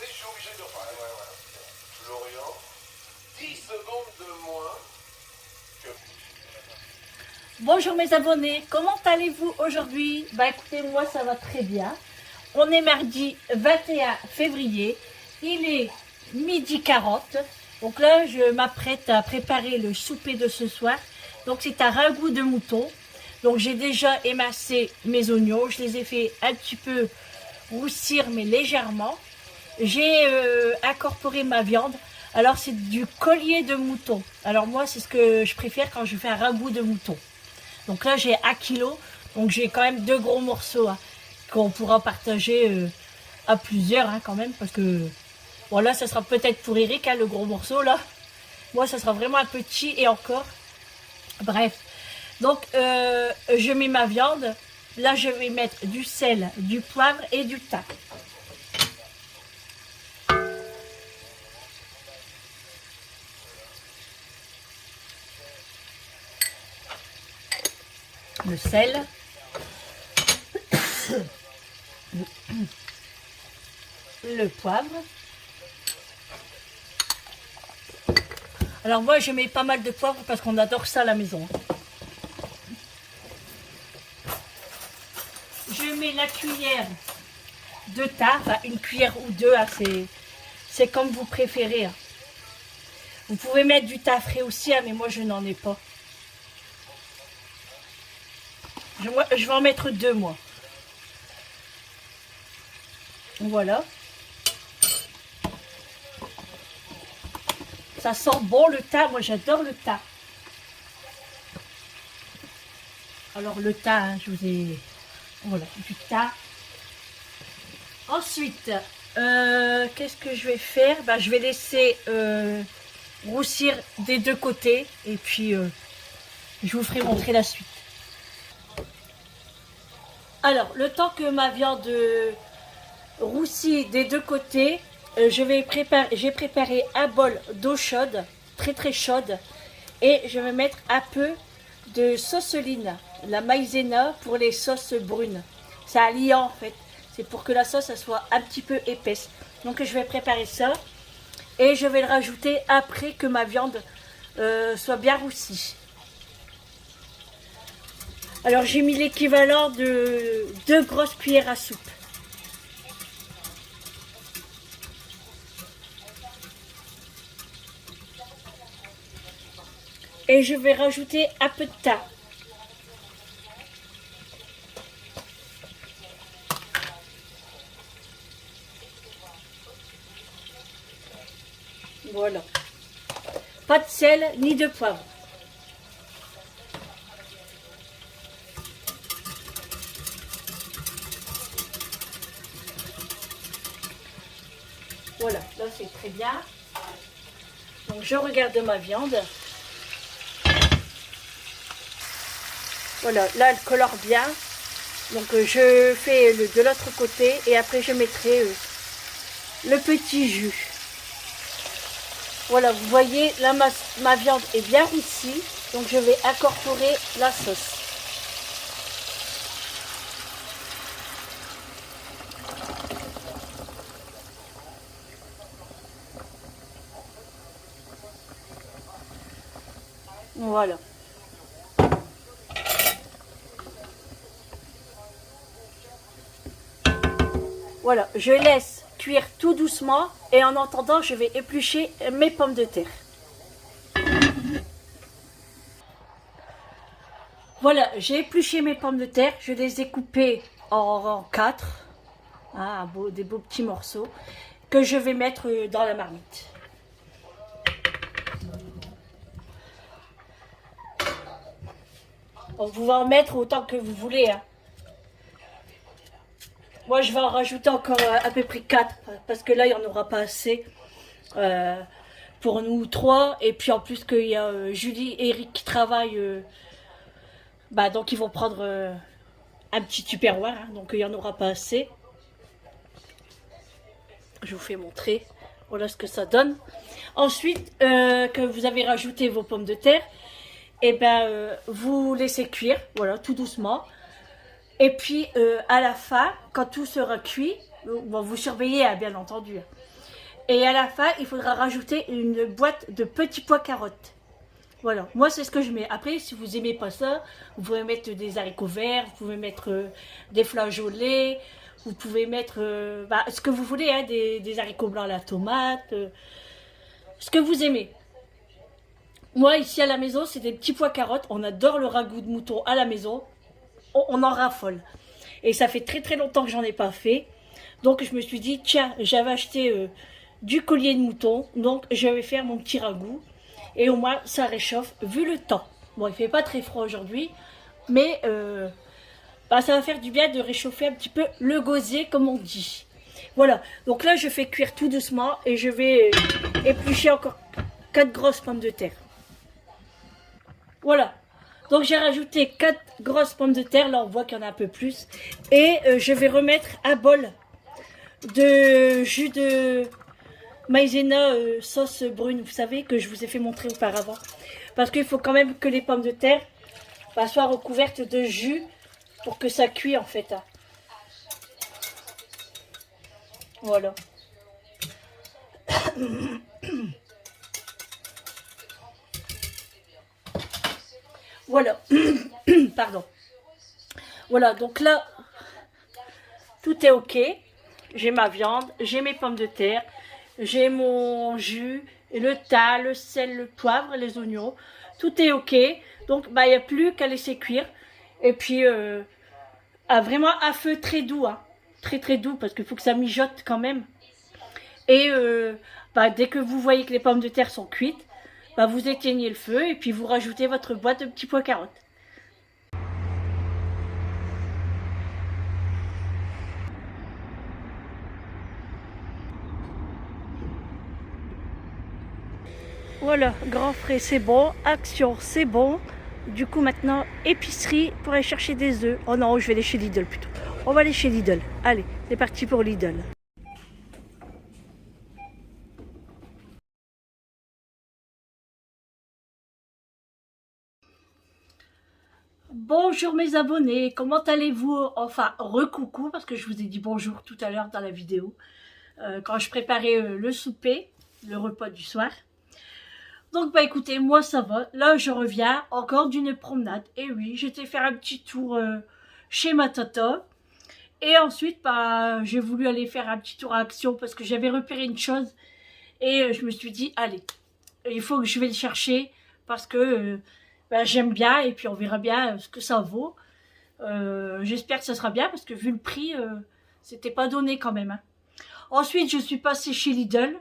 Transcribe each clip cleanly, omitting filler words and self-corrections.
je suis obligé de faire. Florian, 10 secondes de moins que... Bonjour mes abonnés, comment allez-vous aujourd'hui? Bah écoutez, moi ça va très bien. On est mardi 21 février, il est midi 40. Donc là, je m'apprête à préparer le souper de ce soir. Donc c'est un ragoût de mouton. Donc j'ai déjà émincé mes oignons, je les ai fait un petit peu roussir mais légèrement. J'ai incorporé ma viande. Alors c'est du collier de mouton. Alors moi c'est ce que je préfère quand je fais un ragoût de mouton. Donc là j'ai 1 kilo, donc j'ai quand même 2 gros morceaux hein, qu'on pourra partager à plusieurs hein, quand même, parce que bon là ça sera peut-être pour Eric hein, le gros morceau là. Moi ça sera vraiment un petit et encore. Bref, donc je mets ma viande. Là je vais mettre du sel, du poivre et du thym. Le sel, le poivre. Alors moi je mets pas mal de poivre parce qu'on adore ça à la maison. Je mets la cuillère de thym, enfin une cuillère ou deux, hein, c'est comme vous préférez. Hein. Vous pouvez mettre du thym frais aussi, hein, mais moi je n'en ai pas. Je vais en mettre 2 moi. Voilà. Ça sent bon le thym, moi j'adore le thym. Alors le thym, hein, je vous ai... Voilà, du thym. Ensuite, qu'est-ce que je vais faire? Ben, je vais laisser roussir des 2 côtés et puis je vous ferai montrer la suite. Alors, le temps que ma viande roussit des 2 côtés, j'ai préparé un bol d'eau chaude, très très chaude, et je vais mettre un peu de sauceline, la maïzena pour les sauces brunes. C'est un liant en fait, c'est pour que la sauce elle soit un petit peu épaisse. Donc je vais préparer ça et je vais le rajouter après que ma viande soit bien roussie. Alors j'ai mis l'équivalent de 2 grosses cuillères à soupe. Et je vais rajouter un peu de thym. Voilà. Pas de sel ni de poivre. Voilà, là c'est très bien. Donc je regarde ma viande. Voilà, là elle colore bien. Donc je fais de l'autre côté et après je mettrai le petit jus. Voilà, vous voyez, là ma viande est bien roussie. Donc je vais incorporer la sauce. Voilà. Voilà, je laisse cuire tout doucement et en attendant, je vais éplucher mes pommes de terre. Voilà, j'ai épluché mes pommes de terre, je les ai coupées en 4, hein, des beaux petits morceaux, que je vais mettre dans la marmite. Donc, vous pouvez en mettre autant que vous voulez. Hein. Moi, je vais en rajouter encore à peu près 4, parce que là, il n'y en aura pas assez pour nous 3. Et puis, en plus, qu'il y a Julie et Eric qui travaillent, bah, donc ils vont prendre un petit tupperware, hein, donc il n'y en aura pas assez. Je vous fais montrer, voilà ce que ça donne. Ensuite, que vous avez rajouté vos pommes de terre, et ben vous laissez cuire, voilà, tout doucement. Et puis à la fin, quand tout sera cuit, bon, vous surveillez hein, bien entendu. Et à la fin, il faudra rajouter une boîte de petits pois carottes. Voilà, moi c'est ce que je mets. Après, si vous aimez pas ça, vous pouvez mettre des haricots verts, vous pouvez mettre des flageolets, vous pouvez mettre ce que vous voulez, hein, des haricots blancs à la tomate, ce que vous aimez. Moi, ici à la maison, c'est des petits pois carottes. On adore le ragoût de mouton à la maison. On en raffole. Et ça fait très très longtemps que j'en ai pas fait. Donc je me suis dit, tiens, j'avais acheté du collier de mouton. Donc je vais faire mon petit ragoût. Et au moins, ça réchauffe vu le temps. Bon, il fait pas très froid aujourd'hui. Mais ça va faire du bien de réchauffer un petit peu le gosier, comme on dit. Voilà. Donc là, je fais cuire tout doucement. Et je vais éplucher encore 4 grosses pommes de terre. Voilà. Donc j'ai rajouté 4 grosses pommes de terre. Là, on voit qu'il y en a un peu plus. Et je vais remettre un bol de jus de maïzena sauce brune, vous savez, que je vous ai fait montrer auparavant. Parce qu'il faut quand même que les pommes de terre soient recouvertes de jus pour que ça cuise en fait. Hein. Voilà. Voilà. Pardon. Voilà, donc là, tout est ok. J'ai ma viande, j'ai mes pommes de terre, j'ai mon jus, le thym, le sel, le poivre, les oignons. Tout est ok. Donc, il n'y a plus qu'à laisser cuire. Et puis, vraiment à feu très doux. Hein. Très très doux, parce qu'il faut que ça mijote quand même. Et dès que vous voyez que les pommes de terre sont cuites, vous éteignez le feu et puis vous rajoutez votre boîte de petits pois carottes. Voilà, grand frais c'est bon, action c'est bon. Du coup maintenant, épicerie pour aller chercher des œufs. Oh non, je vais aller chez Lidl plutôt. On va aller chez Lidl. Allez, c'est parti pour Lidl. Bonjour mes abonnés, comment allez-vous? Enfin, recoucou, parce que je vous ai dit bonjour tout à l'heure dans la vidéo. Quand je préparais le souper, le repas du soir. Donc écoutez, moi ça va. Là je reviens encore d'une promenade. Et oui, j'étais faire un petit tour chez ma tata. Et ensuite, j'ai voulu aller faire un petit tour à Action parce que j'avais repéré une chose. Et je me suis dit, allez, il faut que je vais le chercher parce que j'aime bien et puis on verra bien ce que ça vaut. J'espère que ça sera bien parce que vu le prix, c'était pas donné quand même. Hein. Ensuite, je suis passée chez Lidl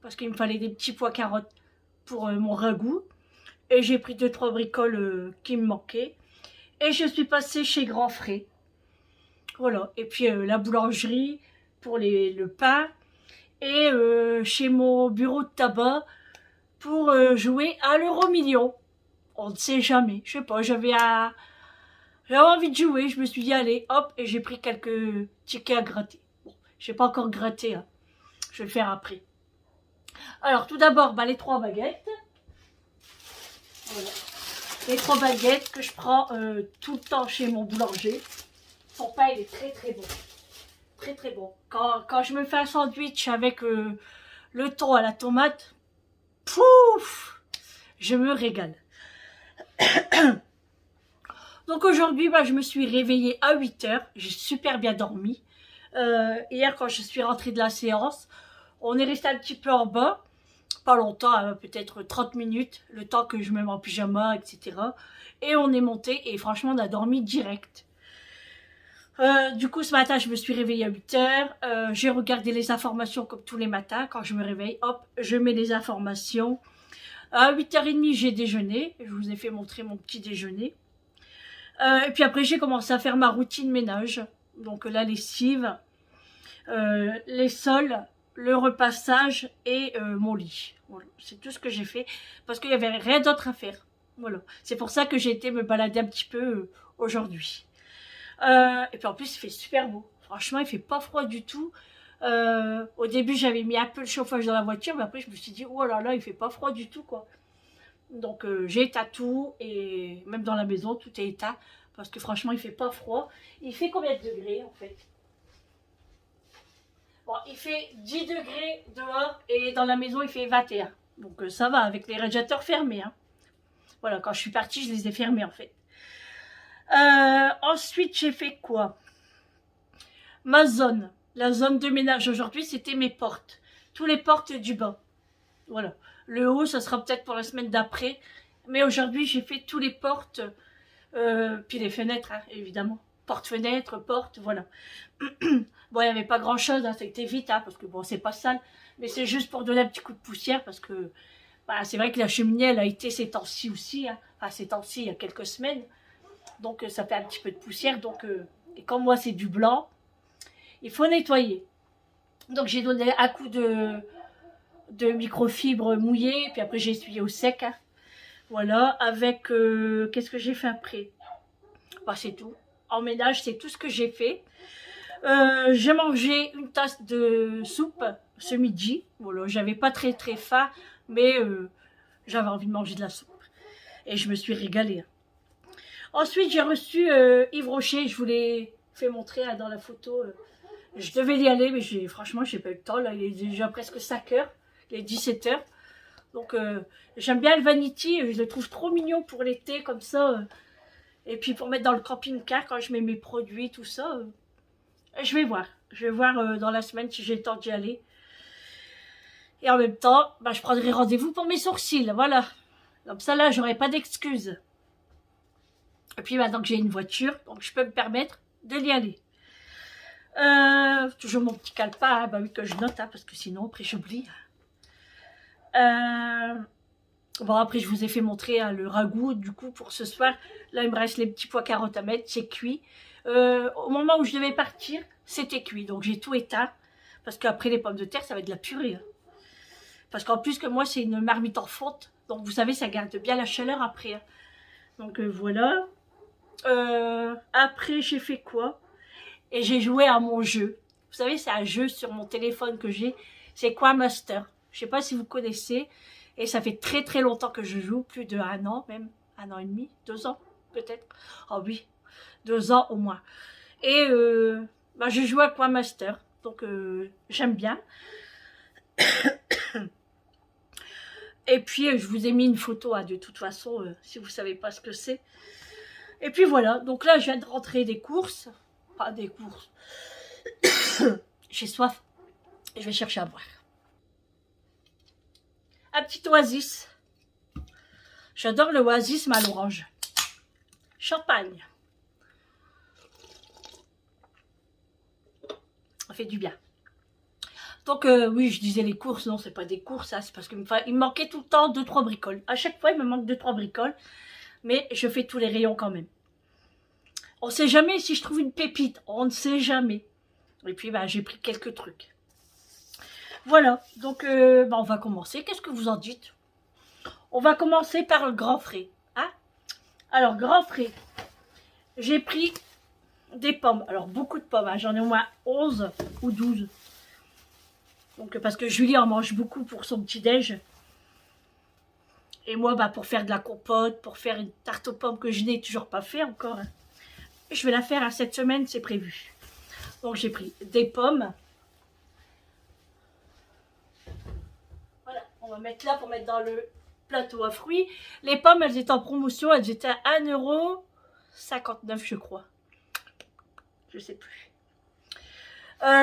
parce qu'il me fallait des petits pois carottes pour mon ragoût. Et j'ai pris 2-3 bricoles qui me manquaient. Et je suis passée chez Grand Frais. Voilà. Et puis la boulangerie pour le pain. Et chez mon bureau de tabac pour jouer à l'euro-million. On ne sait jamais. Je sais pas, j'avais envie de jouer. Je me suis dit, allez, hop, et j'ai pris quelques tickets à gratter. Bon, je n'ai pas encore gratté. Hein. Je vais le faire après. Alors, tout d'abord, les 3 baguettes. Voilà. Les 3 baguettes que je prends tout le temps chez mon boulanger. Son pain, il est très très bon. Très très bon. Quand je me fais un sandwich avec le thon à la tomate, pouf, je me régale. Donc aujourd'hui, je me suis réveillée à 8 h. J'ai super bien dormi. Hier, quand je suis rentrée de la séance, on est resté un petit peu en bas. Pas longtemps, hein, peut-être 30 minutes, le temps que je me mets en pyjama, etc. Et on est monté et franchement, on a dormi direct. Du coup, ce matin, je me suis réveillée à 8 h. J'ai regardé les informations comme tous les matins. Quand je me réveille, hop, je mets les informations. À 8 h 30, j'ai déjeuné. Je vous ai fait montrer mon petit déjeuner. Et puis après, j'ai commencé à faire ma routine ménage. Donc la lessive, les sols, le repassage et mon lit. Voilà. C'est tout ce que j'ai fait parce qu'il n'y avait rien d'autre à faire. Voilà. C'est pour ça que j'ai été me balader un petit peu aujourd'hui. Et puis en plus, il fait super beau. Franchement, il fait pas froid du tout. Au début, j'avais mis un peu le chauffage dans la voiture, mais après, je me suis dit, oh là là, il fait pas froid du tout, quoi. Donc, j'ai éteint tout, et même dans la maison, tout est éteint, parce que franchement, il fait pas froid. Il fait combien de degrés, en fait? Bon, il fait 10 degrés dehors et dans la maison, il fait 21. Donc ça va avec les radiateurs fermés. Hein. Voilà, quand je suis partie, je les ai fermés en fait. Ensuite, j'ai fait quoi? Ma zone. La zone de ménage aujourd'hui, c'était mes portes. Tous les portes du bas. Voilà. Le haut, ça sera peut-être pour la semaine d'après. Mais aujourd'hui, j'ai fait tous les portes. Puis les fenêtres, hein, évidemment. Porte-fenêtre, porte, voilà. Bon, il n'y avait pas grand-chose, hein, c'était vite, hein, parce que bon, c'est pas sale. Mais c'est juste pour donner un petit coup de poussière, parce que bah, c'est vrai que la cheminée, elle a été ces temps-ci aussi. Hein. Enfin, ces temps-ci, il y a quelques semaines. Donc, ça fait un petit peu de poussière. Donc, et comme moi, c'est du blanc, il faut nettoyer. Donc, j'ai donné un coup de microfibre mouillée, puis après, j'ai essuyé au sec. Hein. Voilà, avec... qu'est-ce que j'ai fait après? Bah, c'est tout. En ménage, c'est tout ce que j'ai fait. J'ai mangé une tasse de soupe ce midi. Voilà, j'avais pas très faim, mais j'avais envie de manger de la soupe. Et je me suis régalée. Ensuite, j'ai reçu Yves Rocher. Je vous l'ai fait montrer hein, dans la photo. Je devais y aller, mais franchement, j'ai pas eu le temps. Là, il est déjà presque 5 heures. Il est 17 heures. Donc, j'aime bien le Vanity. Je le trouve trop mignon pour l'été, comme ça. Et puis, pour mettre dans le camping-car, quand je mets mes produits, tout ça. Je vais voir. Je vais voir dans la semaine si j'ai le temps d'y aller. Et en même temps, bah, je prendrai rendez-vous pour mes sourcils. Voilà. Comme ça, là, j'aurai pas d'excuses. Et puis, maintenant que j'ai une voiture, donc je peux me permettre de y aller. Toujours mon petit calepin, hein, bah oui, que je note, hein, parce que sinon, après, j'oublie. Bon, après, je vous ai fait montrer hein, le ragoût, du coup, pour ce soir. Là, il me reste les petits pois carottes à mettre, c'est cuit. Au moment où je devais partir, c'était cuit. Donc, j'ai tout éteint. Parce qu'après, les pommes de terre, ça va être de la purée. Hein. Parce qu'en plus que moi, c'est une marmite en fonte. Donc, vous savez, ça garde bien la chaleur après. Hein. Donc, voilà. Après, j'ai fait quoi? Et j'ai joué à mon jeu. Vous savez, c'est un jeu sur mon téléphone que j'ai. C'est Coin Master. Je sais pas si vous connaissez. Et ça fait très longtemps que je joue. Plus de 1 an, même 1 an et demi, 2 ans peut-être. Oh oui, 2 ans au moins. Et bah, je joue à Coin Master. Donc j'aime bien. Et puis je vous ai mis une photo hein, de toute façon, si vous savez pas ce que c'est. Et puis voilà, donc là je viens de rentrer des courses. Pas des courses. J'ai soif. Et je vais chercher à boire. Un petit oasis. J'adore le oasis mais à l'orange. Champagne. Ça fait du bien. Donc oui, je disais les courses, non, c'est pas des courses, hein, c'est parce qu'il me manquait tout le temps 2-3 bricoles. À chaque fois, il me manque 2-3 bricoles, mais je fais tous les rayons quand même. On ne sait jamais si je trouve une pépite, on ne sait jamais. Et puis, bah, j'ai pris quelques trucs. Voilà, donc bah, on va commencer. Qu'est-ce que vous en dites? On va commencer par le grand frais. Hein? Alors, grand frais, j'ai pris des pommes. Alors, beaucoup de pommes, hein. J'en ai au moins 11 ou 12. Donc, parce que Julie en mange beaucoup pour son petit-déj. Et moi, bah, pour faire de la compote, pour faire une tarte aux pommes que je n'ai toujours pas fait encore. Hein. Je vais la faire hein, cette semaine, c'est prévu. Donc, j'ai pris des pommes. Voilà, on va mettre là pour mettre dans le plateau à fruits. Les pommes, elles étaient en promotion. Elles étaient à 1,59 €, je crois. Je sais plus.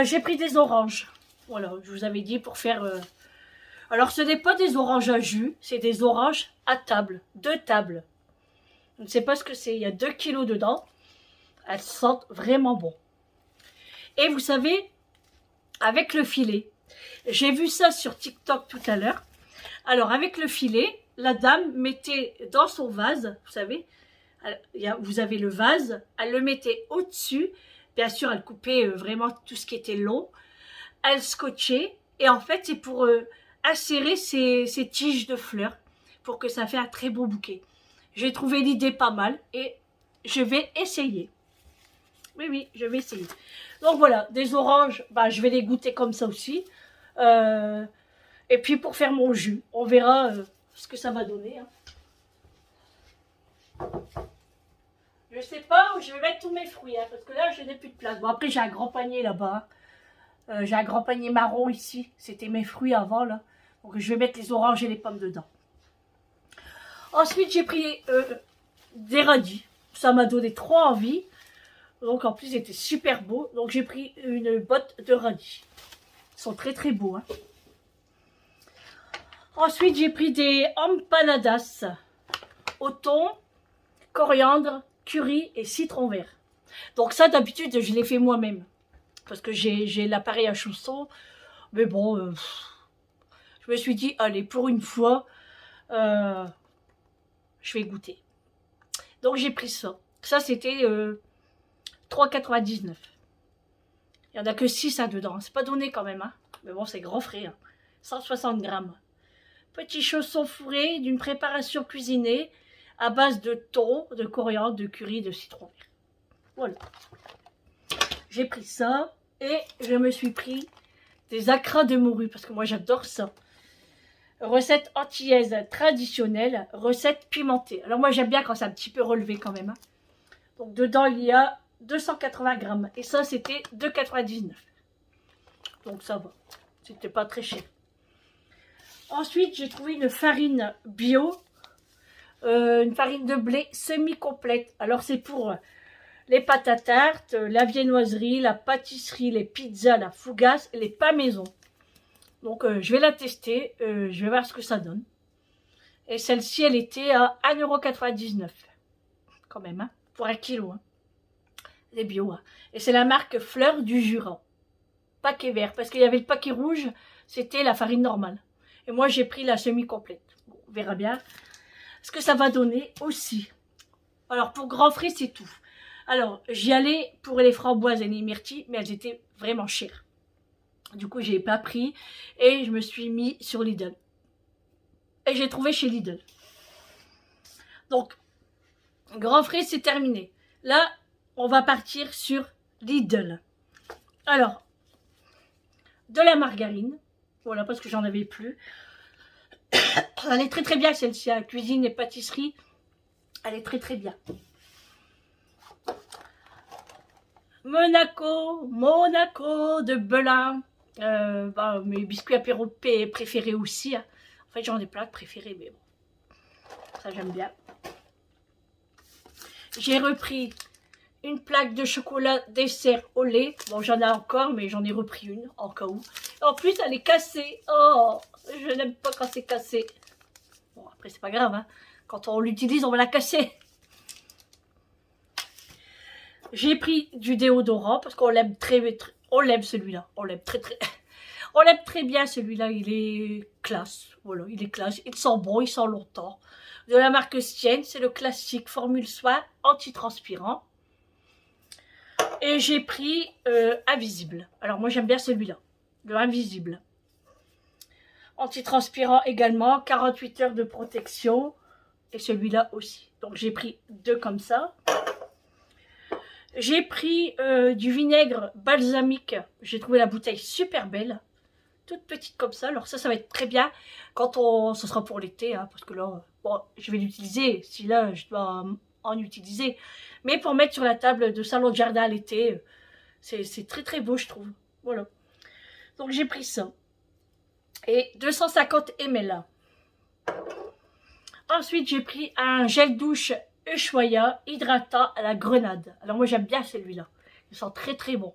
J'ai pris des oranges. Voilà, je vous avais dit pour faire... Alors, ce n'est pas des oranges à jus, c'est des oranges à table. 2 tables. Je ne sais pas ce que c'est. Il y a 2 kilos dedans. Elles sentent vraiment bon. Et vous savez, avec le filet, j'ai vu ça sur TikTok tout à l'heure. Alors, avec le filet, la dame mettait dans son vase, vous savez, vous avez le vase, elle le mettait au-dessus. Bien sûr, elle coupait vraiment tout ce qui était long. Elle scotchait. Et en fait, c'est pour insérer ces tiges de fleurs pour que ça fait un très beau bouquet. J'ai trouvé l'idée pas mal et je vais essayer. Oui, je vais essayer. Donc voilà, des oranges, bah, je vais les goûter comme ça aussi. Et puis pour faire mon jus, on verra ce que ça va donner. Hein. Je sais pas où je vais mettre tous mes fruits, hein, parce que là, je n'ai plus de place. Bon, après, j'ai un grand panier là-bas. J'ai un grand panier marron ici. C'était mes fruits avant, là. Donc, je vais mettre les oranges et les pommes dedans. Ensuite, j'ai pris des radis. Ça m'a donné trop envie. Donc, en plus, c'était super beau. Donc, j'ai pris une botte de radis. Ils sont très, très beaux, hein. Ensuite, j'ai pris des empanadas au thon, coriandre, curry et citron vert. Donc ça, d'habitude, je les fais moi-même. Parce que j'ai l'appareil à chausson. Mais bon, je me suis dit, allez, pour une fois, je vais goûter. Donc j'ai pris ça. Ça, c'était 3,99. Il n'y en a que 6 dedans. C'est pas donné quand même, hein. Mais bon, c'est grand frais, hein. 160 grammes. Petit chausson fourré d'une préparation cuisinée à base de thon, de coriandre, de curry, de citron vert. Voilà. J'ai pris ça et je me suis pris des acras de morue parce que moi j'adore ça. Recette antillaise traditionnelle, recette pimentée. Alors moi j'aime bien quand c'est un petit peu relevé quand même, hein. Donc dedans il y a 280 grammes et ça c'était 2,99. Donc ça va, c'était pas très cher. Ensuite, j'ai trouvé une farine bio, une farine de blé semi-complète. Alors, c'est pour les pâtes à tarte, la viennoiserie, la pâtisserie, les pizzas, la fougasse et les pains maison. Donc, je vais la tester, je vais voir ce que ça donne. Et celle-ci, elle était à 1,99 € quand même, hein, pour 1 kilo. Hein. Elle est bio. Hein. Et c'est la marque Fleur du Jura. Paquet vert, parce qu'il y avait le paquet rouge, c'était la farine normale. Et moi, j'ai pris la semi-complète. Bon, on verra bien ce que ça va donner aussi. Alors, pour grand frais, c'est tout. Alors, j'y allais pour les framboises et les myrtilles, mais elles étaient vraiment chères. Du coup, je n'ai pas pris et je me suis mis sur Lidl. Et j'ai trouvé chez Lidl. Donc, grand frais, c'est terminé. Là, on va partir sur Lidl. Alors, de la margarine. Voilà, parce que j'en avais plus. Elle est très très bien celle-ci, hein. Cuisine et pâtisserie. Elle est très très bien. Monaco de Belin. Mes biscuits apéro préférés aussi. Hein. En fait, j'en ai plein de préférés, mais bon. Ça, j'aime bien. J'ai repris une plaque de chocolat dessert au lait. Bon, j'en ai encore, mais j'en ai repris une, en cas où. En plus, elle est cassée. Oh, je n'aime pas quand c'est cassé. Bon, après, c'est pas grave. Hein. Quand on l'utilise, on va la casser. J'ai pris du déodorant parce qu'on l'aime on l'aime celui-là. On l'aime on l'aime très bien celui-là. Il est classe. Voilà, il est classe. Il sent bon, il sent longtemps. De la marque Sienne, c'est le classique formule soin anti-transpirant. Et j'ai pris Invisible. Alors moi j'aime bien celui-là, le Invisible. Anti-transpirant également, 48 heures de protection. Et celui-là aussi. Donc j'ai pris 2 comme ça. J'ai pris du vinaigre balsamique. J'ai trouvé la bouteille super belle. Toute petite comme ça. Alors ça va être très bien quand ce sera pour l'été. Hein, parce que là, bon, je vais l'utiliser. Si là, je dois en utiliser. Mais pour mettre sur la table de salon de jardin à l'été, c'est très très beau, je trouve. Voilà. Donc j'ai pris ça. Et 250 ml. Ensuite, j'ai pris un gel douche Ushuaïa hydratant à la grenade. Alors moi, j'aime bien celui-là. Il sent très très bon.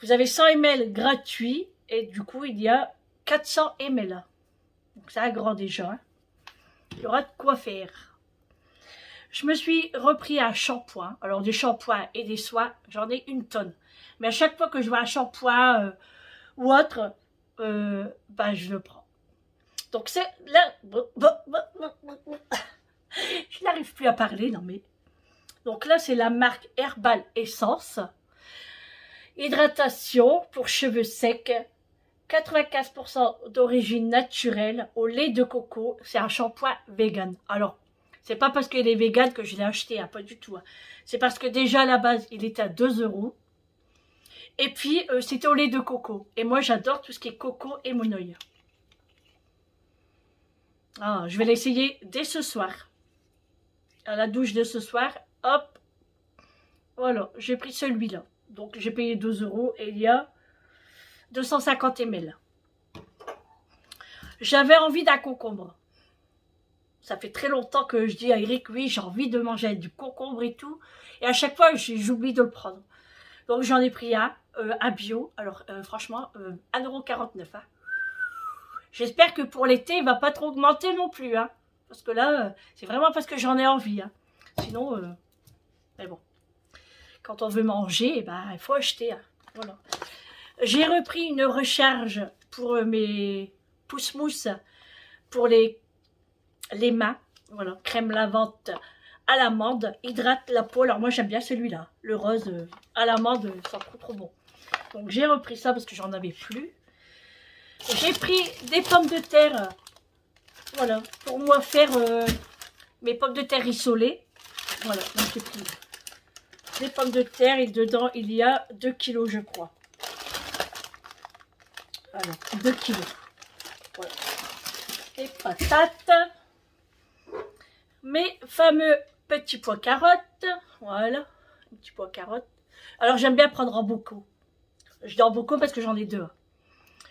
Vous avez 100 ml gratuit. Et du coup, il y a 400 ml. Donc c'est un grand déjà. Hein. Il y aura de quoi faire. Je me suis repris un shampoing. Alors des shampoings et des soins, j'en ai une tonne. Mais à chaque fois que je vois un shampoing ou autre, je le prends. Donc c'est là... Je n'arrive plus à parler, non mais... Donc là, c'est la marque Herbal Essence. Hydratation pour cheveux secs. 95% d'origine naturelle au lait de coco. C'est un shampoing vegan. Alors, c'est pas parce qu'il est vegan que je l'ai acheté, hein, pas du tout. Hein. C'est parce que déjà à la base, il était à 2 €. Et puis, c'était au lait de coco. Et moi, j'adore tout ce qui est coco et monoï. Ah, je vais l'essayer dès ce soir. À la douche de ce soir, hop. Voilà, j'ai pris celui-là. Donc, j'ai payé 2 € et il y a 250 ml. J'avais envie d'un concombre. Ça fait très longtemps que je dis à Eric, oui, j'ai envie de manger du concombre et tout. Et à chaque fois, j'oublie de le prendre. Donc j'en ai pris un bio. Alors franchement, 1,49 €. Hein. J'espère que pour l'été, il ne va pas trop augmenter non plus. Hein. Parce que là, c'est vraiment parce que j'en ai envie. Hein. Sinon, mais bon. Quand on veut manger, il faut acheter. Hein. Voilà. J'ai repris une recharge pour mes pousse-mousse pour les mains. Voilà, crème lavante à l'amande, hydrate la peau. Alors moi j'aime bien celui-là, le rose à l'amande, ça sent trop bon. Donc j'ai repris ça parce que j'en avais plus. J'ai pris des pommes de terre, voilà, pour moi faire mes pommes de terre rissolées. Voilà, donc j'ai pris des pommes de terre et dedans il y a 2 kilos je crois. Voilà, 2 kilos. Voilà. Et patates. Mes fameux petits pois carottes. Voilà, petits pois carottes. Alors j'aime bien prendre en bocaux. Je dis en bocaux parce que j'en ai 2.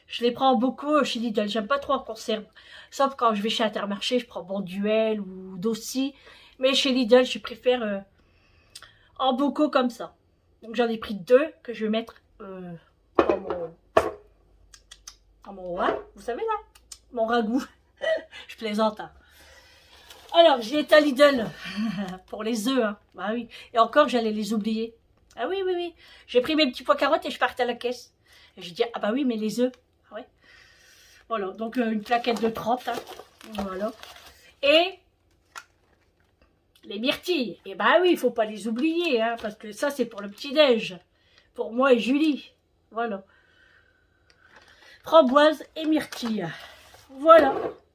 Je les prends en bocaux chez Lidl. J'aime pas trop en conserve. Sauf quand je vais chez Intermarché, je prends Bonduelle ou Dossi. Mais chez Lidl, je préfère en bocaux comme ça. Donc j'en ai pris 2 que je vais mettre dans mon vous savez là, mon ragoût. Je plaisante. Hein. Alors, j'ai été à Lidl pour les œufs. Hein. Bah oui. Et encore, j'allais les oublier. Ah oui, oui, oui. J'ai pris mes petits pois carottes et je partais à la caisse. Et j'ai dit, ah bah oui, mais les œufs. Ah ouais. Voilà, donc une plaquette de 30. Hein. Voilà. Et les myrtilles. Et bah oui, il ne faut pas les oublier. Hein, parce que ça, c'est pour le petit-déj. Pour moi et Julie. Voilà. Framboise et myrtilles. Voilà.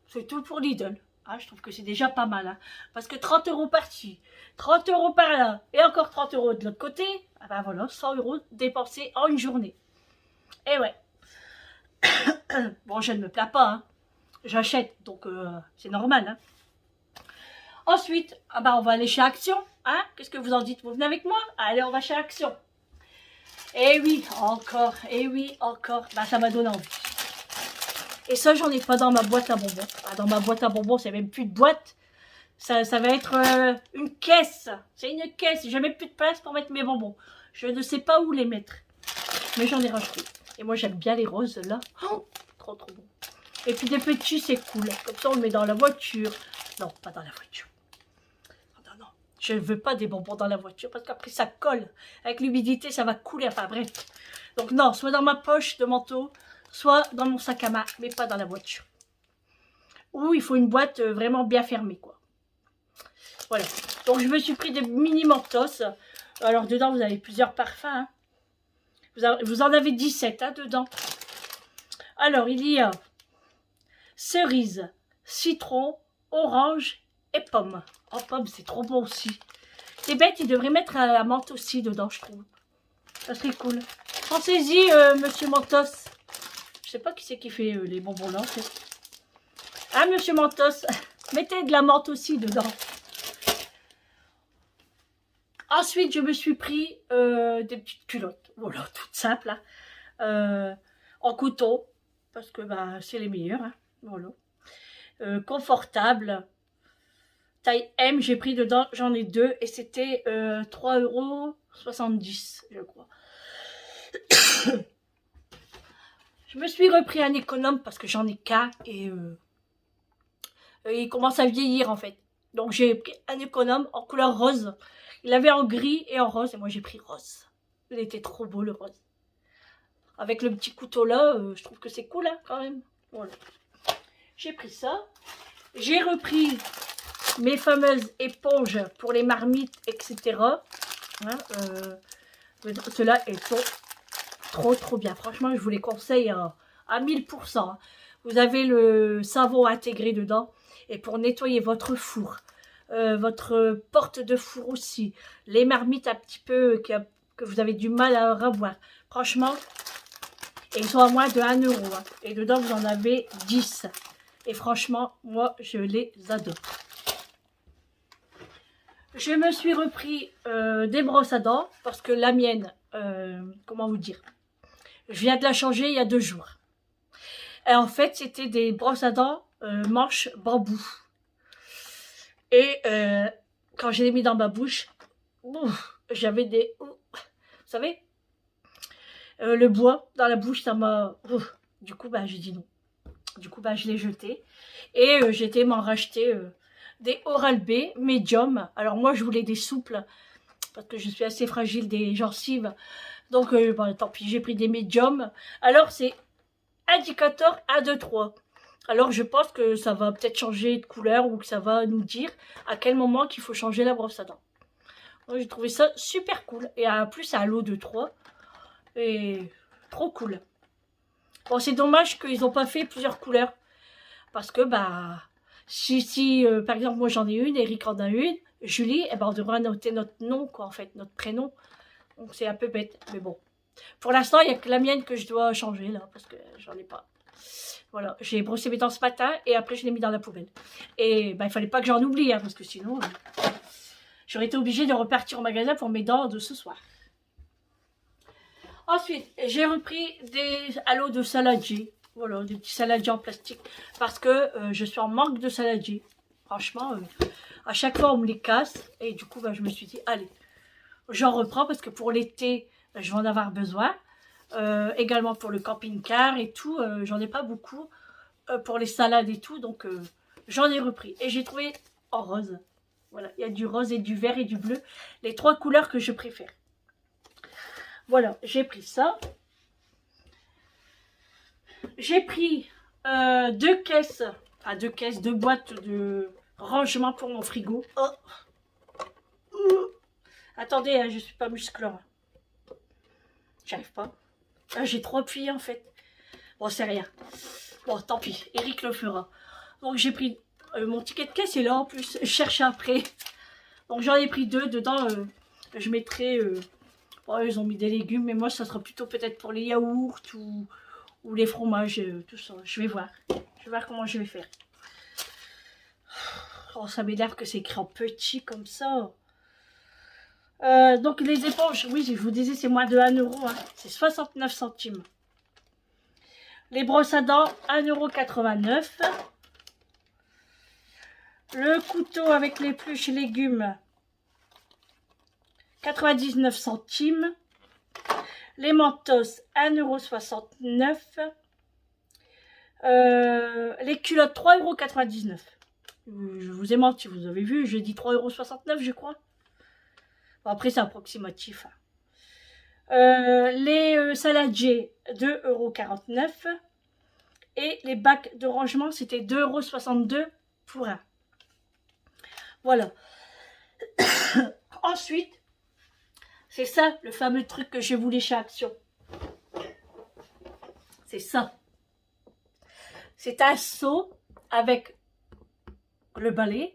C'est tout pour Lidl. Ah, je trouve que c'est déjà pas mal. Hein. Parce que 30 € par-ci, 30 € par-là, et encore 30 € de l'autre côté, ah ben voilà, 100 € dépensés en une journée. Et ouais. Bon, je ne me plains pas. Hein. J'achète, donc c'est normal. Hein. Ensuite, ah ben, on va aller chez Action. Hein. Qu'est-ce que vous en dites? Vous venez avec moi? Allez, on va chez Action. Et oui, encore. Et oui, encore. Ben, ça m'a donné envie. Et ça, j'en ai pas dans ma boîte à bonbons. Ah, dans ma boîte à bonbons, c'est même plus de boîte. Ça va être une caisse. C'est une caisse. J'ai même plus de place pour mettre mes bonbons. Je ne sais pas où les mettre. Mais j'en ai rajouté. Et moi, j'aime bien les roses, là. Oh, trop, trop bon. Et puis des petits, c'est cool. Comme ça, on le met dans la voiture. Non, pas dans la voiture. Non, non. Je ne veux pas des bonbons dans la voiture parce qu'après, ça colle. Avec l'humidité, ça va couler. Enfin, bref. Donc, non, soit dans ma poche de manteau, soit dans mon sac à main, mais pas dans la voiture. Ou il faut une boîte vraiment bien fermée, quoi. Voilà. Donc, je me suis pris des mini Mentos. Alors, dedans, vous avez plusieurs parfums. Hein. Vous en avez 17 hein, dedans. Alors, il y a cerise, citron, orange et pomme. Oh, pomme, c'est trop bon aussi. C'est bête, ils devraient mettre la menthe aussi dedans, je trouve. Ça serait cool. Pensez-y, monsieur Mentos. Je sais pas qui c'est qui fait les bonbons là, en fait. Ah, monsieur Mentos, mettez de la menthe aussi dedans. Ensuite, je me suis pris des petites culottes. Voilà, toutes simples. Hein. En coton, parce que bah, c'est les meilleurs. Hein. Voilà. Confortable. Taille M, j'ai pris dedans, j'en ai 2. Et c'était 3,70 €, je crois. Je me suis repris un économe parce que j'en ai qu'un et il commence à vieillir en fait. Donc j'ai pris un économe en couleur rose. Il avait en gris et en rose et moi j'ai pris rose. Il était trop beau le rose. Avec le petit couteau là, je trouve que c'est cool hein, quand même. Voilà. J'ai pris ça. J'ai repris mes fameuses éponges pour les marmites, etc. Hein, ceux-là, elles sont trop bien. Franchement, je vous les conseille à 1000%. Hein. Vous avez le savon intégré dedans. Et pour nettoyer votre four, votre porte de four aussi, les marmites un petit peu que vous avez du mal à revoir. Franchement, ils sont à moins de 1 €. Hein. Et dedans, vous en avez 10. Et franchement, moi, je les adore. Je me suis repris des brosses à dents parce que la mienne, comment vous dire, Je viens de la changer il y a 2 jours. Et en fait, c'était des brosses à dents manches bambou. Et quand je l'ai mis dans ma bouche, j'avais des... Vous savez, le bois dans la bouche, ça m'a... Du coup, j'ai dit non. Du coup, je l'ai jeté. Et j'ai été m'en racheter des Oral-B medium. Alors moi, je voulais des souples, parce que je suis assez fragile des gencives. Donc, tant pis, j'ai pris des médiums. Alors, c'est indicateur 1, 2, 3. Alors, je pense que ça va peut-être changer de couleur ou que ça va nous dire à quel moment qu'il faut changer la brosse à dents. Moi, j'ai trouvé ça super cool. Et en plus, c'est à l'eau de 3. Et trop cool. Bon, c'est dommage qu'ils n'ont pas fait plusieurs couleurs. Parce que, si par exemple, moi j'en ai une, Eric en a une, Julie, on devra noter notre nom, quoi, en fait, notre prénom. Donc, c'est un peu bête, mais bon. Pour l'instant, il n'y a que la mienne que je dois changer, là, parce que j'en ai pas. Voilà, j'ai brossé mes dents ce matin, et après, je l'ai mis dans la poubelle. Et, il fallait pas que j'en oublie, parce que sinon, j'aurais été obligée de repartir au magasin pour mes dents de ce soir. Ensuite, j'ai repris des halos de saladier. Voilà, des petits saladiers en plastique. Parce que je suis en manque de saladier. Franchement, à chaque fois, on me les casse. Et du coup, je me suis dit, allez, j'en reprends parce que pour l'été, je vais en avoir besoin. Également pour le camping-car et tout. J'en ai pas beaucoup pour les salades et tout. Donc, j'en ai repris. Et j'ai trouvé en rose. Voilà, il y a du rose et du vert et du bleu. Les 3 couleurs que je préfère. Voilà, j'ai pris ça. J'ai pris 2 caisses, 2 boîtes de rangement pour mon frigo. Attendez, je suis pas musclore. J'arrive pas. J'ai trop appuyé en fait. Bon, c'est rien. Bon, tant pis, Eric le fera. Donc j'ai pris mon ticket de caisse est là en plus. Je cherche après. Donc j'en ai pris 2. Dedans, je mettrai... ils ont mis des légumes, mais moi ça sera plutôt peut-être pour les yaourts ou les fromages, tout ça. Je vais voir. Je vais voir comment je vais faire. Oh, ça m'énerve que c'est écrit en petit comme ça. Donc les éponges, oui, je vous disais, c'est moins de 1 euro. Hein. C'est 69 centimes. Les brosses à dents, 1,89 €. Le couteau avec l'épluche légumes, 99 centimes. Les mentos, 1,69 €. Les culottes, 3,99 €. Je vous ai menti, vous avez vu, j'ai dit 3,69 €, je crois. Bon, après, c'est approximatif. Les saladiers, 2,49 €. Et les bacs de rangement, c'était 2,62 € pour un. Voilà. Ensuite, c'est ça, le fameux truc que je voulais chez Action. C'est ça. C'est un seau avec le balai.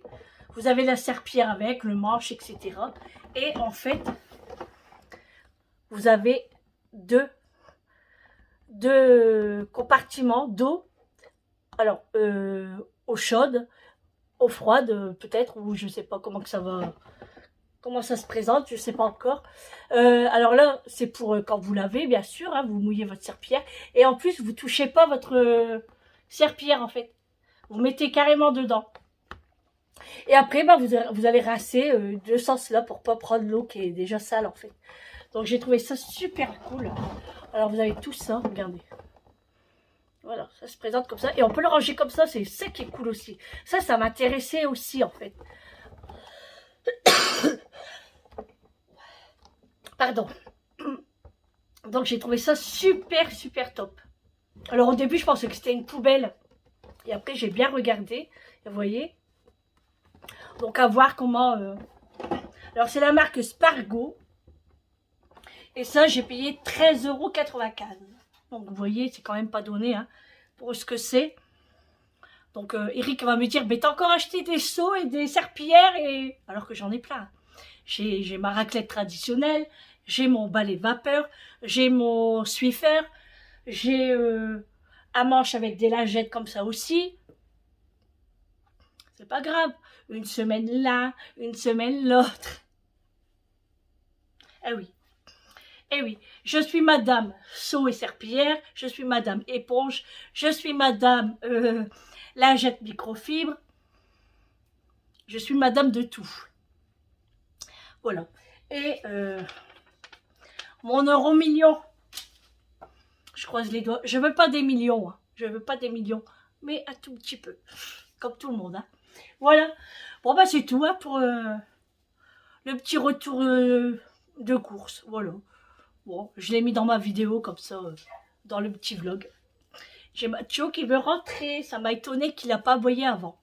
Vous avez la serpillière avec, le manche, etc. Et en fait, vous avez deux compartiments d'eau. Alors, eau chaude, eau froide peut-être, ou je ne sais pas comment que ça va... Comment ça se présente, je ne sais pas encore. Alors là, c'est pour quand vous lavez, bien sûr, hein, vous mouillez votre serpillière. Et en plus, vous ne touchez pas votre serpillière, en fait. Vous mettez carrément dedans. Et après, vous allez rincer de ce sens-là pour ne pas prendre l'eau qui est déjà sale, en fait. Donc, j'ai trouvé ça super cool. Alors, vous avez tout ça, regardez. Voilà, ça se présente comme ça. Et on peut le ranger comme ça, c'est ça qui est cool aussi. Ça m'intéressait aussi, en fait. Pardon. Donc j'ai trouvé ça super top. Alors au début je pensais que c'était une poubelle. Et après j'ai bien regardé. Vous voyez. Donc à voir comment... Alors c'est la marque Spargo. Et ça j'ai payé 13,95 €. Donc vous voyez c'est quand même pas donné hein, pour ce que c'est. Donc Eric va me dire, mais t'as encore acheté des seaux et des serpillières et... Alors que j'en ai plein. J'ai ma raclette traditionnelle, j'ai mon balai vapeur, j'ai mon Swiffer, j'ai un manche avec des lingettes comme ça aussi. C'est pas grave. Une semaine là, une semaine l'autre. Eh oui. Eh oui, je suis Madame Seau et Serpillière, je suis Madame Éponge, je suis Madame Lingette Microfibre, je suis Madame de tout. Voilà. Et mon euro million, je croise les doigts. Je veux pas des millions, hein. Je veux pas des millions, mais un tout petit peu, comme tout le monde. Hein. Voilà. Bon bah c'est tout hein, pour le petit retour de course. Voilà. Bon, je l'ai mis dans ma vidéo comme ça, dans le petit vlog. J'ai Mathieu qui veut rentrer. Ça m'a étonné qu'il n'a pas aboyé avant.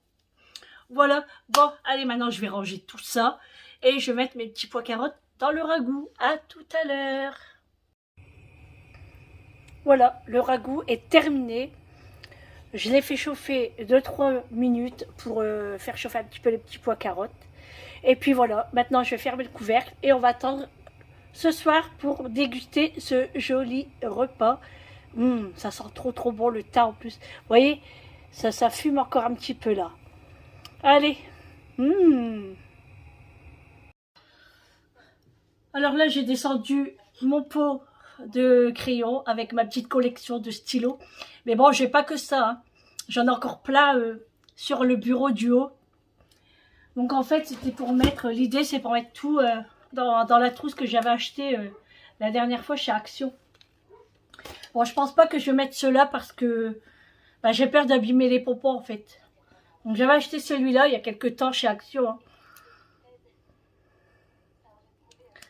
Voilà. Bon, allez, maintenant je vais ranger tout ça. Et je vais mettre mes petits pois carottes dans le ragoût. À tout à l'heure. Voilà, le ragoût est terminé. Je l'ai fait chauffer 2-3 minutes pour faire chauffer un petit peu les petits pois carottes. Et puis voilà, maintenant je vais fermer le couvercle et on va attendre ce soir pour déguster ce joli repas. Ça sent trop bon le thym en plus. Vous voyez, ça fume encore un petit peu là. Allez. Alors là, j'ai descendu mon pot de crayons avec ma petite collection de stylos. Mais bon, j'ai pas que ça. Hein. J'en ai encore plein sur le bureau du haut. Donc en fait, c'était pour mettre... L'idée, c'est pour mettre tout dans la trousse que j'avais acheté la dernière fois chez Action. Bon, je pense pas que je vais mettre ceux-là parce que j'ai peur d'abîmer les pompons en fait. Donc j'avais acheté celui-là il y a quelques temps chez Action. Hein.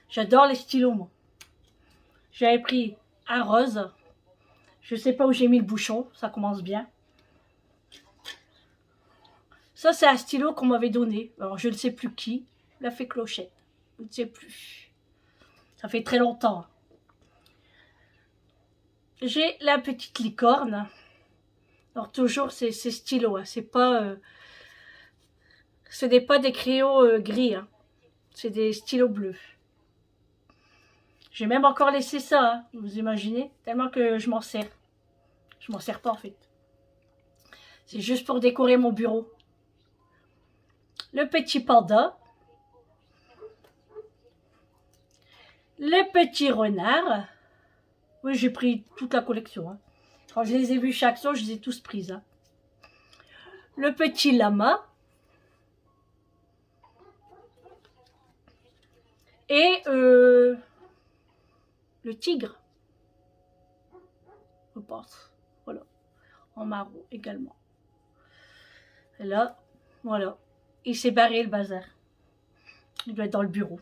J'adore les stylos, moi. J'avais pris un rose. Je sais pas où j'ai mis le bouchon. Ça commence bien. Ça, c'est un stylo qu'on m'avait donné. Alors, je ne sais plus qui. L'a fait Clochette. Je ne sais plus. Ça fait très longtemps. J'ai la petite licorne. Alors, toujours, ces stylos. Hein. C'est pas... ce n'est pas des crayons gris. Hein. C'est des stylos bleus. J'ai même encore laissé ça, hein, vous imaginez, tellement que je m'en sers. Je m'en sers pas en fait. C'est juste pour décorer mon bureau. Le petit panda. Le petit renard. Oui, j'ai pris toute la collection. Hein. Quand je les ai vus chaque soir, je les ai tous prises. Hein. Le petit lama. Et le tigre, je pense. Voilà. En marron également. Et là, voilà. Il s'est barré le bazar. Il doit être dans le bureau.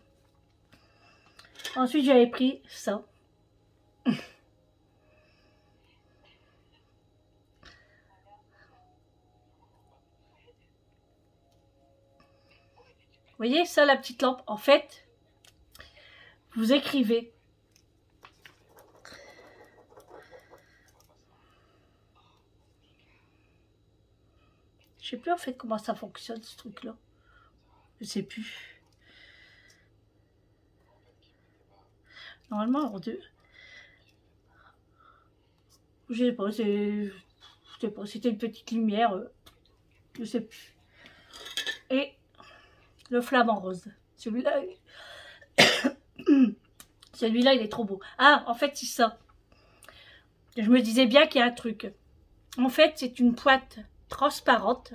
Ensuite, j'avais pris ça. Vous voyez, ça, la petite lampe. En fait, vous écrivez. Je sais plus en fait comment ça fonctionne ce truc là. Je sais plus. Normalement en deux. Je sais pas, c'était une petite lumière. Je sais plus. Et le flamant rose. Celui-là. Celui-là il est trop beau. Ah en fait c'est ça. Je me disais bien qu'il y a un truc. En fait c'est une boîte transparente.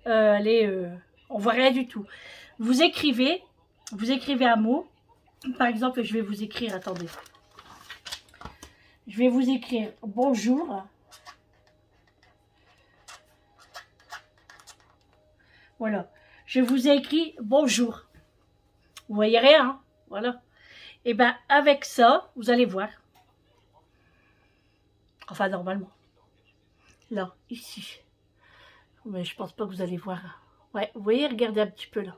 Elle est, on voit rien du tout. Vous écrivez un mot. Par exemple, je vais vous écrire, attendez. Je vais vous écrire bonjour. Voilà. Je vous ai écrit bonjour. Vous voyez rien, hein? Voilà. Et bien, avec ça, vous allez voir. Enfin, normalement. Là, ici. Mais je pense pas que vous allez voir. Ouais, vous voyez, regardez un petit peu là.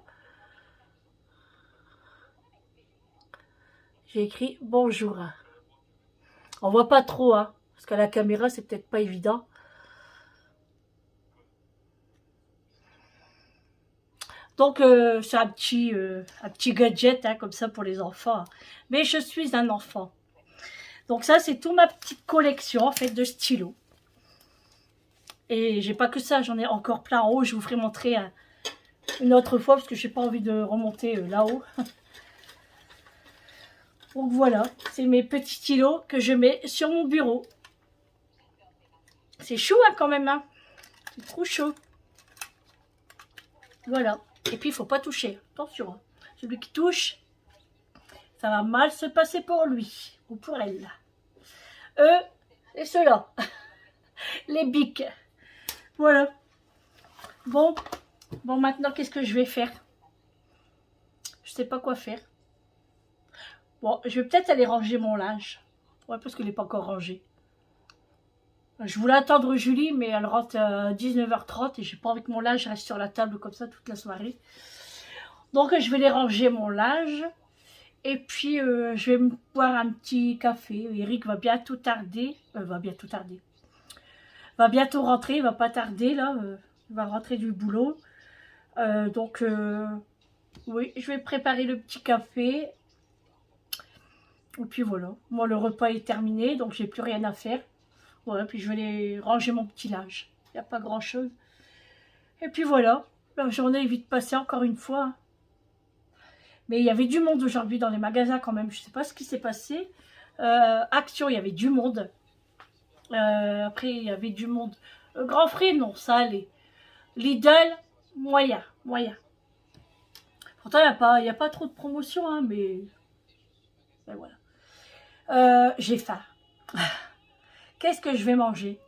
J'ai écrit bonjour. On voit pas trop, hein. Parce qu'à la caméra, c'est peut-être pas évident. Donc, c'est un petit gadget, hein, comme ça pour les enfants. Mais je suis un enfant. Donc ça, c'est toute ma petite collection, en fait, de stylos. Et j'ai pas que ça, j'en ai encore plein en haut. Je vous ferai montrer une autre fois parce que j'ai pas envie de remonter là-haut. Donc voilà, c'est mes petits stylos que je mets sur mon bureau. C'est chaud hein, quand même, hein. C'est trop chaud. Voilà. Et puis il faut pas toucher. Attention, hein. Celui qui touche, ça va mal se passer pour lui ou pour elle. Eux et ceux-là. Les bics. Voilà. Bon, maintenant qu'est-ce que je vais faire? Je sais pas quoi faire. Bon, je vais peut-être aller ranger mon linge. Ouais, parce qu'il n'est pas encore rangé. Je voulais attendre Julie, mais elle rentre à 19h30 et j'ai pas envie que mon linge reste sur la table comme ça toute la soirée. Donc je vais aller ranger mon linge. Et puis je vais me boire un petit café. Eric va bientôt tarder. Va bientôt rentrer, il va pas tarder là. Il va rentrer du boulot. Oui, je vais préparer le petit café. Et puis voilà. Moi le repas est terminé, donc j'ai plus rien à faire. Voilà, puis je vais aller ranger mon petit linge. Il n'y a pas grand chose. Et puis voilà. La journée est vite passée encore une fois. Mais il y avait du monde aujourd'hui dans les magasins quand même. Je ne sais pas ce qui s'est passé. Action, il y avait du monde. Après, il y avait du monde. Grand Frais, non, ça allait. Lidl, moyen. Pourtant, il n'y a pas trop de promotion, hein, mais voilà. J'ai faim. Qu'est-ce que je vais manger?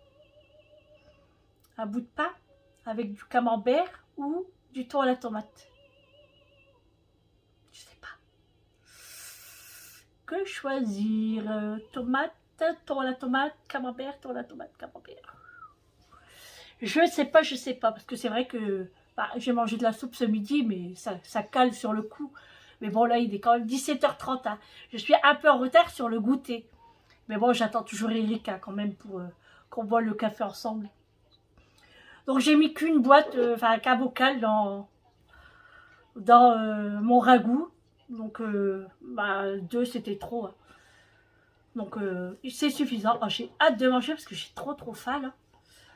Un bout de pain avec du camembert ou du thon à la tomate? Je sais pas. Que choisir? Tomate, thon à la tomate, camembert, thon à la tomate, camembert. Je sais pas, parce que c'est vrai que j'ai mangé de la soupe ce midi, mais ça cale sur le coup. Mais bon, là, il est quand même 17h30. Hein. Je suis un peu en retard sur le goûter. Mais bon, j'attends toujours Eric hein, quand même pour qu'on boive le café ensemble. Donc j'ai mis qu'une boîte, qu'un bocal dans mon ragoût. Donc 2 c'était trop. Hein. Donc c'est suffisant. Oh, j'ai hâte de manger parce que j'ai trop faim là.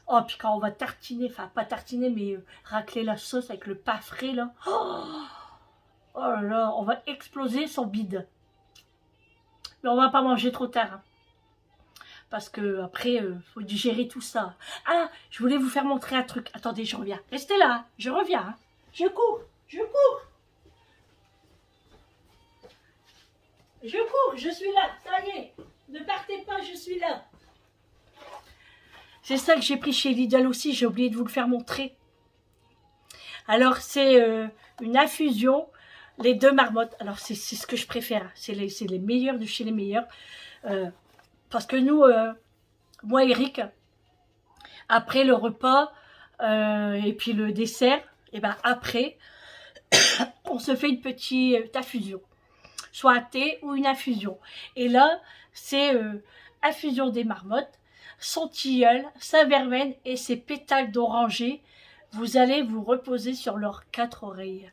Oh, puis quand on va tartiner, enfin pas tartiner, mais racler la sauce avec le pain frais là. Oh là là, on va exploser son bide. Mais on va pas manger trop tard. Hein. Parce que après, faut digérer tout ça. Ah, je voulais vous faire montrer un truc. Attendez, je reviens. Restez là, hein. Je reviens. Hein. Je cours. Je suis là. Ça y est. Ne partez pas, je suis là. C'est ça que j'ai pris chez Lidl aussi. J'ai oublié de vous le faire montrer. Alors, c'est une infusion. Les 2 marmottes. Alors, c'est ce que je préfère. C'est les meilleurs de chez les meilleurs. Parce que nous, moi et Eric, après le repas et puis le dessert, et ben après, on se fait une petite infusion. Soit un thé ou une infusion. Et là, c'est infusion des marmottes, son tilleul, sa verveine et ses pétales d'oranger. Vous allez vous reposer sur leurs 4 oreilles.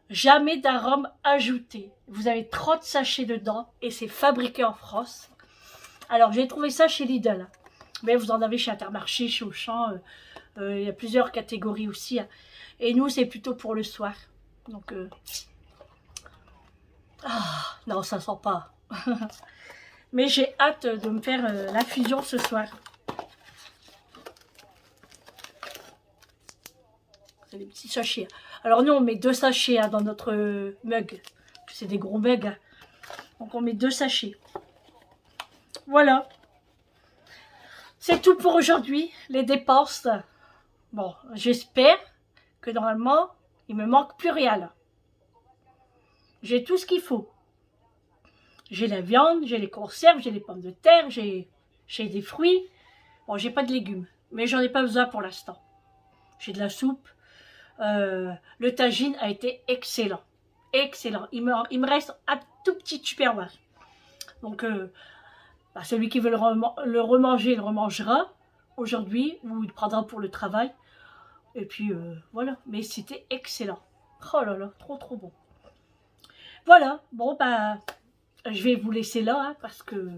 Jamais d'arôme ajouté. Vous avez 30 sachets dedans et c'est fabriqué en France. Alors j'ai trouvé ça chez Lidl. Mais vous en avez chez Intermarché, chez Auchan. Il y a plusieurs catégories aussi. Hein. Et nous c'est plutôt pour le soir. Donc non ça sent pas. Mais j'ai hâte de me faire l'infusion ce soir. C'est des petits sachets. Alors nous on met 2 sachets hein, dans notre mug. C'est des gros mugs. Hein. Donc on met 2 sachets. Voilà. C'est tout pour aujourd'hui. Les dépenses. Bon, j'espère que normalement, il me manque plus rien là. J'ai tout ce qu'il faut. J'ai la viande, j'ai les conserves, j'ai les pommes de terre, j'ai des fruits. Bon, j'ai pas de légumes, mais j'en ai pas besoin pour l'instant. J'ai de la soupe. Le tagine a été excellent. Excellent. Il me reste un tout petit tupperware. Donc, celui qui veut le remanger, il le remangera aujourd'hui ou il prendra pour le travail. Et puis, voilà. Mais c'était excellent. Oh là là, trop bon. Voilà. Bon, je vais vous laisser là hein, parce que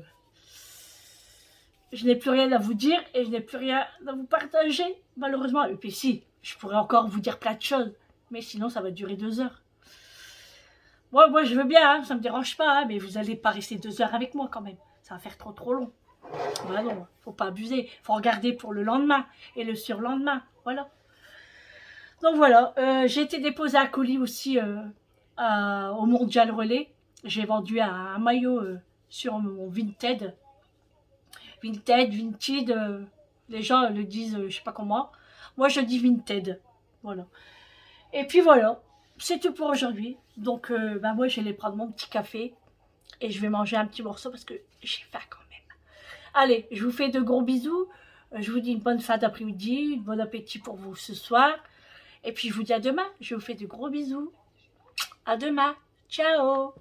je n'ai plus rien à vous dire et je n'ai plus rien à vous partager, malheureusement. Et puis si, je pourrais encore vous dire plein de choses, mais sinon ça va durer 2 heures. Moi, je veux bien, hein, ça me dérange pas, hein, mais vous allez pas rester 2 heures avec moi quand même. Ça va faire trop long. Bah non, faut pas abuser. Faut regarder pour le lendemain et le surlendemain. Voilà. Donc voilà, j'ai été déposée à colis aussi au Mondial Relais. J'ai vendu un maillot sur mon Vinted. Vinted, les gens le disent, je sais pas comment. Moi, je dis Vinted. Voilà. Et puis voilà, c'est tout pour aujourd'hui. Donc, moi, je vais aller prendre mon petit café et je vais manger un petit morceau parce que j'ai faim quand même. Allez, je vous fais de gros bisous. Je vous dis une bonne fin d'après-midi, bon appétit pour vous ce soir. Et puis, je vous dis à demain. Je vous fais de gros bisous. À demain. Ciao.